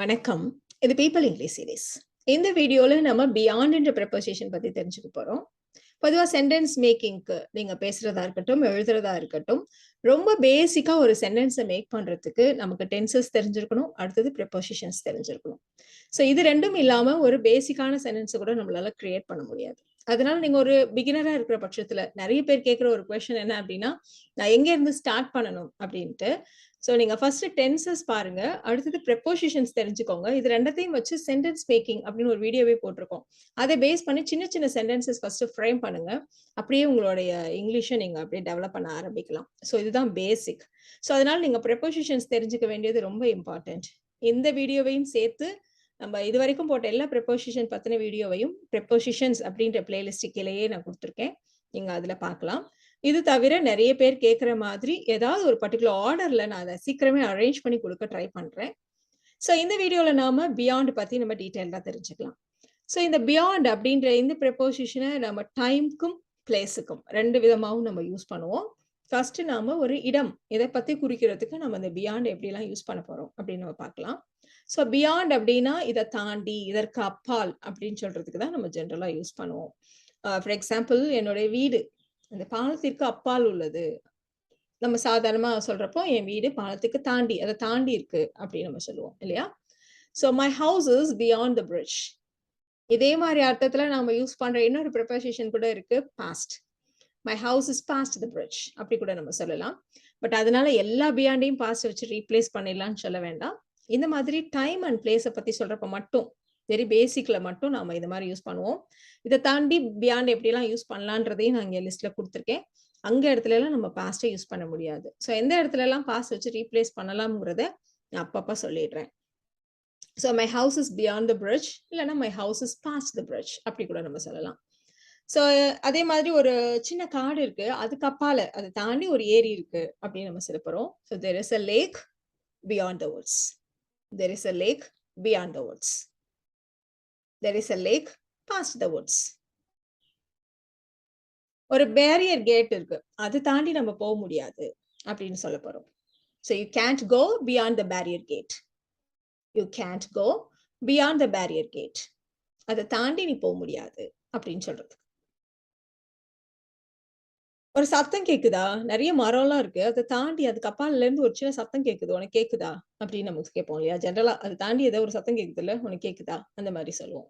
வணக்கம். இது people English series. இந்த வீடியோல நம்ம பியாண்ட் என்ற ப்ரெப்போசிஷன் பத்தி தெரிஞ்சுக்க போறோம். பொதுவா சென்டென்ஸ் மேக்கிங்க்கு நீங்க பேசுறதா இருக்கட்டும், எழுதுறதா இருக்கட்டும், ரொம்ப பேசிக்கா ஒரு சென்டென்ஸ மேக் பண்றதுக்கு நமக்கு டென்சஸ் தெரிஞ்சிருக்கணும். அடுத்தது ப்ரெப்போசிஷன்ஸ் தெரிஞ்சிருக்கணும். ஸோ இது 2ம் இல்லாம ஒரு பேசிக்கான சென்டென்ஸ கூட நம்மளால கிரியேட் பண்ண முடியாது. அதனால நீங்க ஒரு பிகினரா இருக்கிற பட்சத்துல நெறைய பேர் கேட்கிற ஒரு கொஸ்டின் என்ன அப்டின்னா, நான் எங்க இருந்து ஸ்டார்ட் பண்ணணும் அப்டின்ட்டு. ஸோ நீங்க ஃபர்ஸ்ட் டென்சஸ் பாருங்க. அடுத்தது ப்ரெப்போசிஷன்ஸ் தெரிஞ்சுக்கோங்க. இது 2த்தையும் வச்சு சென்டென்ஸ் மேக்கிங் அப்படின்னு ஒரு வீடியோவே போட்டிருக்கோம். அதை பேஸ் பண்ணி சின்ன சின்ன சென்டென்சஸ் ஃபர்ஸ்ட் ஃப்ரேம் பண்ணுங்க. அப்படியே உங்களுடைய இங்கிலீஷ நீங்க அப்படியே டெவலப் பண்ண ஆரம்பிக்கலாம். ஸோ இதுதான் பேசிக். ஸோ அதனால நீங்க ப்ரெப்போசிஷன்ஸ் தெரிஞ்சுக்க வேண்டியது ரொம்ப இம்பார்ட்டன்ட். இந்த வீடியோவையும் சேர்த்து நம்ம இதுவரைக்கும் போட்ட எல்லா ப்ரெப்போசிஷன் பத்தின வீடியோவையும் ப்ரெப்போசிஷன்ஸ் அப்படின்ற பிளேலிஸ்ட் கீழேயே நான் கொடுத்துருக்கேன். நீங்க அதுல பார்க்கலாம். இது தவிர நெறைய பேர் கேட்கிற மாதிரி ஏதாவது ஒரு பர்ட்டிகுலர் ஆர்டர்ல நான் அத சீக்கிரமே அரேஞ்ச் பண்ணி குடுக்க ட்ரை பண்றேன். ஸோ இந்த வீடியோல நாம பியாண்ட் பத்தி நம்ம டீட்டெயில்டா தெரிஞ்சுக்கலாம். ஸோ இந்த பியாண்ட் அப்படின்ற இந்த ப்ரெப்போசிஷன நம்ம டைம்க்கும், பிளேஸுக்கும் 2 விதமாவும் நம்ம யூஸ் பண்ணுவோம். ஃபர்ஸ்ட் நாம ஒரு இடம் இத பத்தி குறிக்கிறதுக்கு நம்ம இந்த பியாண்ட் எப்படிலாம் யூஸ் பண்ண போறோம் அப்படின்னு நம்ம பார்க்கலாம். ஸோ பியாண்ட் அப்படின்னா இத தாண்டி, இதற்கு அப்பால் அப்படின்னு சொல்றதுக்கு தான் நம்ம ஜெனரலா யூஸ் பண்ணுவோம். ஃபார் எக்ஸாம்பிள் என்னுடைய வீடு அந்த பாலத்திற்கு அப்பால் உள்ளது. நம்ம சாதாரணமா சொல்றப்போ, என் வீடு பாலத்துக்கு தாண்டி, அத தாண்டி இருக்கு அப்படின்னு நம்ம சொல்லுவோம் இல்லையா? So my house is beyond the bridge. இதே மாரி அர்த்தத்துல நாம யூஸ் பண்ற இன்னொரு ப்ரிபோசிஷன் கூட இருக்கு, past. My house is past the bridge அப்படி கூட நம்ம சொல்லலாம். பட் அதனால எல்லா பியாண்டையும் பாஸ்ட் வச்சு ரீப்ளேஸ் பண்ணிடலாம்னு சொல்ல வேண்டாம். இந்த மாதிரி டைம் அண்ட் பிளேஸ பத்தி சொல்றப்ப மட்டும், வெரி பேசிக்ல மட்டும் நாம இந்த மாதிரி யூஸ் பண்ணுவோம். இத தாண்டி பியாண்ட் எப்படிலாம் யூஸ் பண்ணலான்றதையும் நான் இங்க லிஸ்ட்ல குடுத்துருக்கேன். அங்க இடத்துலலாம் நம்ம பாஸ்ட்ட யூஸ் பண்ண முடியாது. ஸோ எந்த இடத்துலலாம் பாஸ்ட் வச்சு ரீப்ளேஸ் பண்ணலாம்ங்கிறத நான் அப்பப்ப சொல்லிடுறேன். So my house is beyond the bridge இல்லன்னா my house is past the bridge அப்படி கூட நம்ம சொல்லலாம். ஸோ அதே மாதிரி ஒரு சின்ன காடு இருக்கு. அதுக்கு அப்பால அத தாண்டி ஒரு ஏரி இருக்கு அப்படின்னு நம்ம சொல்ல போறோம். So there is a lake beyond the woods. There is a lake beyond the woods. There is a lake past the woods. ஒரு பேரியர் கேட் இருக்கு. அது தாண்டி நம்ம போ முடியாது அப்படின்னு சொல்ல போறோம். So you can't go beyond the barrier gate. You can't go beyond the barrier gate. அத தாண்டி நீ போ முடியாது அப்படின்னு சொல்றது. ஒரு சத்தம் கேக்குதா? நெறைய மரம்லாம் இருக்கு. அத தாண்டி அதுக்கு அப்பால இருந்து ஒரு சின்ன சத்தம் கேக்குது. உனக்கு கேக்குதா? அப்படின்னு நம்ம கேட்போம் இல்லையா? ஜெனரலா அத தாண்டி ஏதோ ஒரு சத்தம் கேக்குதுல்ல, உனக்கு கேக்குதா? அந்த மாதிரி சொல்லுவோம்.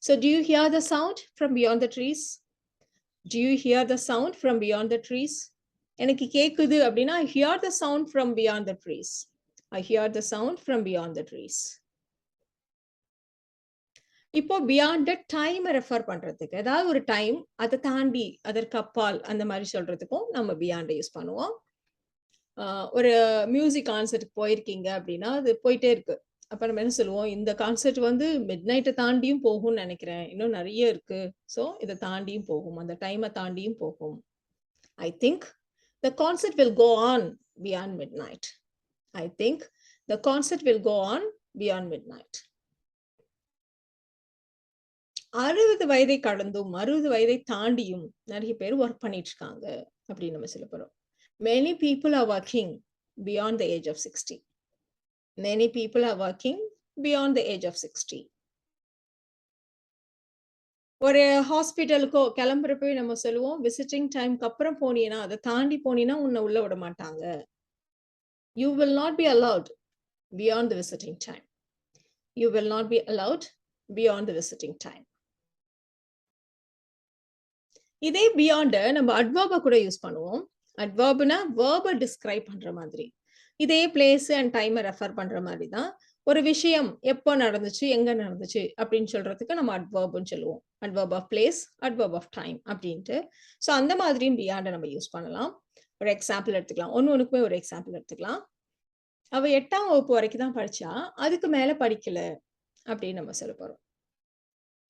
So do you hear the sound from beyond the trees? Do you hear the sound from beyond the trees? எனக்கு கேக்குது அப்படின்னா I hear the sound from beyond the trees. I hear the sound from beyond the trees. இப்போ beyond time refer பண்றதுக்கு ஏதாவது ஒரு time அதை தாண்டி அதற்கு அப்பால் அந்த மாதிரி சொல்றதுக்கும் நம்ம பியாண்ட் யூஸ் பண்ணுவோம். ஒரு மியூசிக் கான்சர்ட்டுக்கு போயிருக்கீங்க அப்படின்னா அது போயிட்டே இருக்கு. அப்ப நம்ம என்ன சொல்லுவோம், இந்த கான்சர்ட் வந்து மிட் நைட்டை தாண்டியும் போகும்னு நினைக்கிறேன், இன்னும் நிறைய இருக்கு, ஸோ இதை தாண்டியும் போகும், அந்த டைமை தாண்டியும் போகும். I think the concert will go on beyond midnight. I think the concert will go on beyond midnight. 60 வயதை கடந்தும் 60 வயதை தாண்டியும் நிறைய பேர் ஒர்க் பண்ணிட்டு இருக்காங்க அப்படின்னு நம்ம சொல்ல போறோம். Many people are working beyond the age of 60. Many people are working beyond the age of 60. ஒரு ஹாஸ்பிட்டலுக்கோ கிளம்புறப்பவே நம்ம சொல்லுவோம், விசிட்டிங் டைம்க்கு அப்புறம் போனீங்கன்னா, அதை தாண்டி போனீங்கன்னா உன்னை உள்ள விட மாட்டாங்க. You will not be allowed beyond the visiting time. You will not be allowed beyond the visiting time. இதே பியாண்ட் நம்ம அட்வர்ப கூட யூஸ் பண்ணுவோம். அட்வர்ப்னா வேர்பை டிஸ்கிரைப் பண்ற மாதிரி. இதே பிளேஸ் அண்ட் டைமை ரெஃபர் பண்ற மாதிரி தான். ஒரு விஷயம் எப்போ நடந்துச்சு, எங்க நடந்துச்சு அப்படின்னு சொல்றதுக்கு நம்ம அட்வர்ப்னு சொல்லுவோம். Adverb of place, adverb of time அப்படின்ட்டு. ஸோ அந்த மாதிரியும் பியாண்டை நம்ம யூஸ் பண்ணலாம். ஒரு எக்ஸாம்பிள் எடுத்துக்கலாம். ஒன்னுக்குமே ஒரு எக்ஸாம்பிள் எடுத்துக்கலாம். அவ 8ஆம் வகுப்பு வரைக்கும் தான் படிச்சா, அதுக்கு மேல படிக்கல அப்படின்னு நம்ம சொல்ல போறோம்.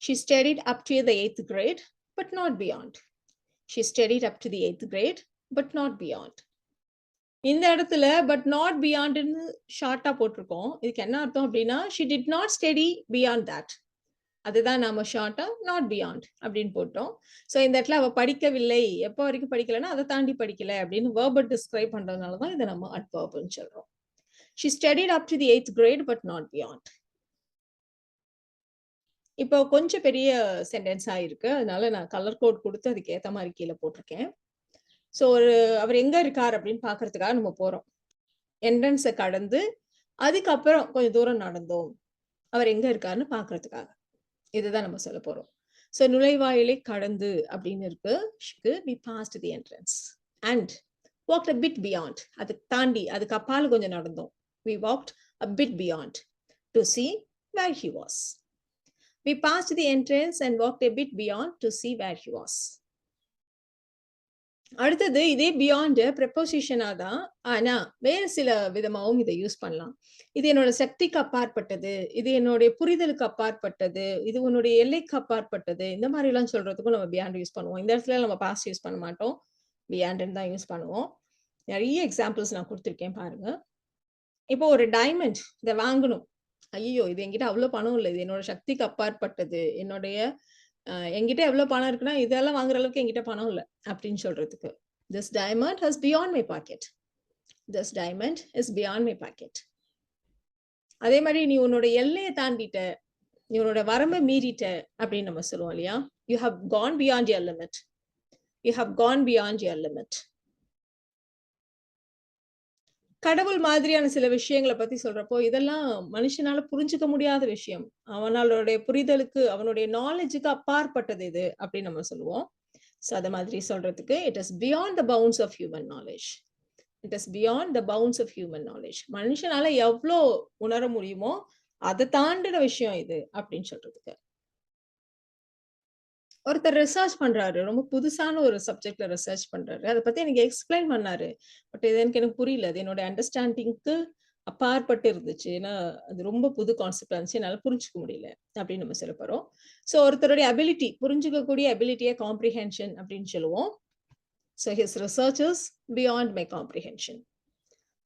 She studied up to the 8th grade, but not beyond. She studied up to the 8th grade, but not beyond. இந்த இடத்துல but not beyond ன்னு ஷார்ட்டா போட்டிருக்கோம். இதுக்கு என்ன அர்த்தம் அப்படின்னா, she did not study beyond that. அதுதான் நாம ஷார்ட்டா not beyond அப்படின்னு போட்டோம். ஸோ இந்த இடத்துல அவ படிக்கவில்லை, எப்போ வரைக்கும் படிக்கலைன்னா அதை தாண்டி படிக்கல அப்படின்னு வேர்பை டிஸ்கிரைப் பண்றதுனால தான் இதை நம்ம அட்வர்ப்னு சொல்றோம். She studied up to the 8th grade, but not beyond. இப்போ கொஞ்சம் பெரிய சென்டென்ஸா இருக்கு. அதனால நான் கலர் கோட் குடுத்து அதுக்கு ஏத்த மாரி கீழ போட்டிருக்கேன். ஸோ அவர் எங்க இருக்கார் அப்படின்னு பார்க்கறதுக்காக நம்ம போறோம். என்ட்ரன்ஸ கடந்து, அதுக்கப்புறம் கொஞ்சம் தூரம் நடந்தோம். அவர் எங்க இருக்காருன்னு பார்க்கறதுக்காக. இதுதான் நம்ம சொல்லப் போறோம். ஸோ நுழைவாயிலை கடந்து அப்படின்னு இருக்கு. "We passed the entrance and walked a bit beyond." அதுக்கு தாண்டி, அதுக்கு அப்பால கொஞ்சம் நடந்தோம். We walked a bit beyond to see where he was. We passed the entrance and walked a bit beyond to see where he was. அடுத்தது இதே beyond ப்ரெபோசிஷனா தான். ஆனா, வேற சில விதமாவும் இத யூஸ் பண்ணலாம். இது என்னோட சக்திக்கு அப்பாற்பட்டது. இது என்னுடைய புரிதலுக்கு அப்பாற்பட்டது. இது உன்னுடைய எல்லைக்கு அப்பாற்பட்டது. இந்த மாரிலாம் சொல்றதுக்கும் நம்ம பியாண்ட் யூஸ் பண்ணுவோம். இந்த இடத்துல நம்ம பாஸ்ட் யூஸ் பண்ண மாட்டோம். பியாண்ட்ன்னு தான் யூஸ் பண்ணுவோம். நெறைய எக்ஸாம்பிள்ஸ் நான் குடுத்திருக்கேன் பாருங்க. இப்போ ஒரு டைமண்ட் இத வாங்கணும். ஐய்யயோ! இது என்கிட்ட அவ்ளோ பணம் இல்ல. இது என்னோட சக்திக்கு அப்பாற்பட்டது. என்னுடைய என்கிட்ட எவ்ளோ பணம் இருக்குன்னா, இதெல்லாம் வாங்குற அளவுக்கு என்கிட்ட பணம் இல்ல. அப்படின்னு சொல்றதுக்கு. This diamond is beyond my pocket. This diamond is beyond my pocket. அதே மாரி நீ உன்னோட எல்லைய தாண்டிட்ட. நீ உன்னோட வரம்ப மீறிட்ட அப்படின்னு நம்ம சொல்லுவோம் இல்லையா? You have gone beyond your limit. You have gone beyond your limit. கடவுள் மாதிரியான சில விஷயங்கள பத்தி சொல்றப்போ, இதெல்லாம் மனுஷனால புரிஞ்சுக்க முடியாத விஷயம். அவனாளுடைய புரிதலுக்கு, அவனுடைய நாலேட்ஜ்க்கு அப்பாற்பட்டது இது அப்படின்னு நம்ம சொல்லுவோம். சோ அத மாதிரி சொல்றதுக்கு it is beyond the bounds of human knowledge. It is beyond the bounds of human knowledge. மனுஷனால எவ்ளோ உணர முடியுமோ, அத தாண்டின விஷயம் இது அப்படின்னு சொல்றதுக்கு. ஒருத்தர் ரிசர்ச் பண்றாரு. ரொம்ப புதுசான ஒரு சப்ஜெக்ட்ல ரிசர்ச் பண்றாரு. அத பத்தி எனக்கு எக்ஸ்பிளைன் பண்ணாரு. பட் இது எனக்கு புரியல. அது என்னோட அண்டர்ஸ்டாண்டிங்க்கு அப்பாற்பட்டு இருந்துச்சு. ஏன்னா, அது ரொம்ப புது கான்செப்ட்டா இருந்துச்சு. என்னால புரிஞ்சுக்க முடியல. அப்படின்னு நம்ம சொல்லப் போறோம். சோ ஒருத்தருடைய அபிலிட்டி, புரிஞ்சுக்கக்கூடிய அபிலிட்டிய காம்ப்ரிஹென்ஷன் அப்படின்னு சொல்லுவோம். So his research is beyond my comprehension.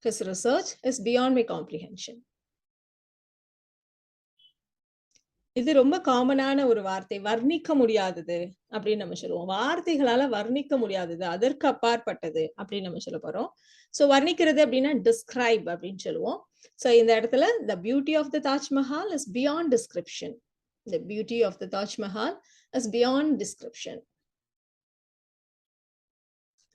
His research is beyond my comprehension. இது ரொம்ப காமனான ஒரு வார்த்தை. வர்ணிக்க முடியாதது அப்படின்னு நம்ம சொல்லுவோம். வார்த்தைகளால வர்ணிக்க முடியாதது, அதற்கு அப்பாற்பட்டது அப்படின்னு நம்ம சொல்லப் போறோம். சோ வர்ணிக்கிறது அப்படின்னா டிஸ்கிரைப் அப்படின்னு சொல்லுவோம். சோ இந்த இடத்துல the beauty of the Taj Mahal is beyond description. The beauty of the Taj Mahal is beyond description.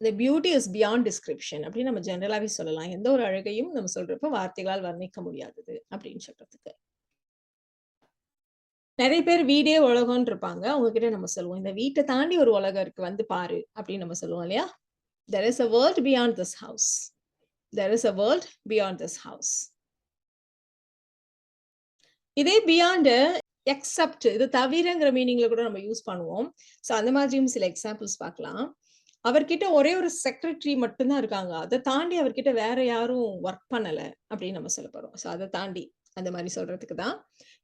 The beauty is beyond description அப்படின்னு நம்ம ஜெனரலாவே சொல்லலாம். எந்த ஒரு அழகையும் நம்ம சொல்றப்போ வார்த்தைகளால் வர்ணிக்க முடியாதது அப்படின்னு சொல்றதுக்கு. நெறைய பேர் வீடே உலகம்ன்னு இருப்பாங்க. அவங்க கிட்ட நம்ம சொல்லுவோம். இந்த வீட்ட தாண்டி ஒரு உலகம் இருக்கு. வந்து பாரு அப்படின்னு நம்ம சொல்லுவோம் இல்லையா? There is a world beyond this house. There is a world beyond this house. இதே பியாண்ட் எக்ஸெப்ட் இது தவிரங்கிற மீனிங்ல கூட நம்ம யூஸ் பண்ணுவோம். சோ அந்த மாதிரியும் சில எக்ஸாம்பிள்ஸ் பார்க்கலாம். அவர்கிட்ட ஒரே ஒரு செக்ரட்டரி மட்டும் தான் இருக்காங்க. அத தாண்டி அவர்கிட்ட வேற யாரும் வொர்க் பண்ணல அப்படின்னு நம்ம சொல்லப் போறோம். சோ அத தாண்டி அந்த மாதிரி சொல்றதுக்கு தான்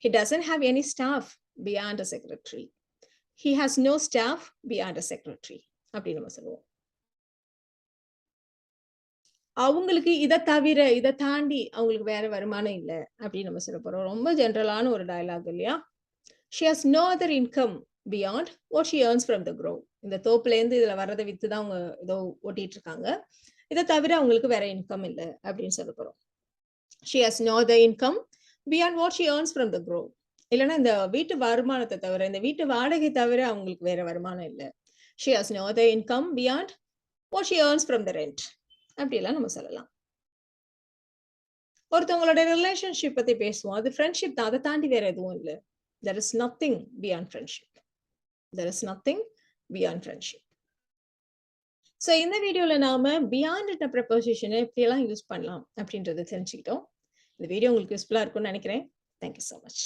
he doesn't have any staff beyond a secretary. He has no staff beyond a secretary அப்படி நம்ம சொல்லுவோம். அவங்களுக்கு இத தவிர, இத தாண்டி அவங்களுக்கு வேற வருமானம் இல்ல அப்படின்னு நம்ம சொல்லப் போறோம். ரொம்ப ஜெனரலான ஒரு டயலாக் இல்லையா? She has no other income beyond what she earns from the grow. இந்த தோப்புல இருந்து இதுல வர்றத வித்து தான் அவங்க ஏதோ ஓட்டிட்டு இருக்காங்க. இத தவிர அவங்களுக்கு வேற இன்கம் இல்ல அப்படின்னு சொல்லப் போறோம். She has no other income beyond what she earns from the grow. இல்லன்னா இந்த வீட்டு வருமானத்தை தவிர, இந்த வீட்டு வாடகை தவிர அவங்களுக்கு வேற வருமானம் இல்ல. She has no other income beyond what she earns from the rent. அப்படி எல்லாம் நம்ம சொல்லலாம். ஒருத்தவங்களோட ரிலேஷன்ஷிப் பத்தி பேசுவோம். அது ஃப்ரெண்ட்ஷிப் தான். அத தாண்டி வேற எதுவும் இல்ல. There is nothing beyond friendship. There is nothing beyond friendship. So இந்த வீடியோல நாம பியாண்ட் என்ற ப்ரெபோசிஷனை எப்படி எல்லாம் யூஸ் பண்ணலாம் அப்படின்றத தெரிஞ்சுக்கிட்டோம். இந்த வீடியோ உங்களுக்கு யூஸ்ஃபுல்லா இருக்கும்னு நினைக்கிறேன். Thank you so much.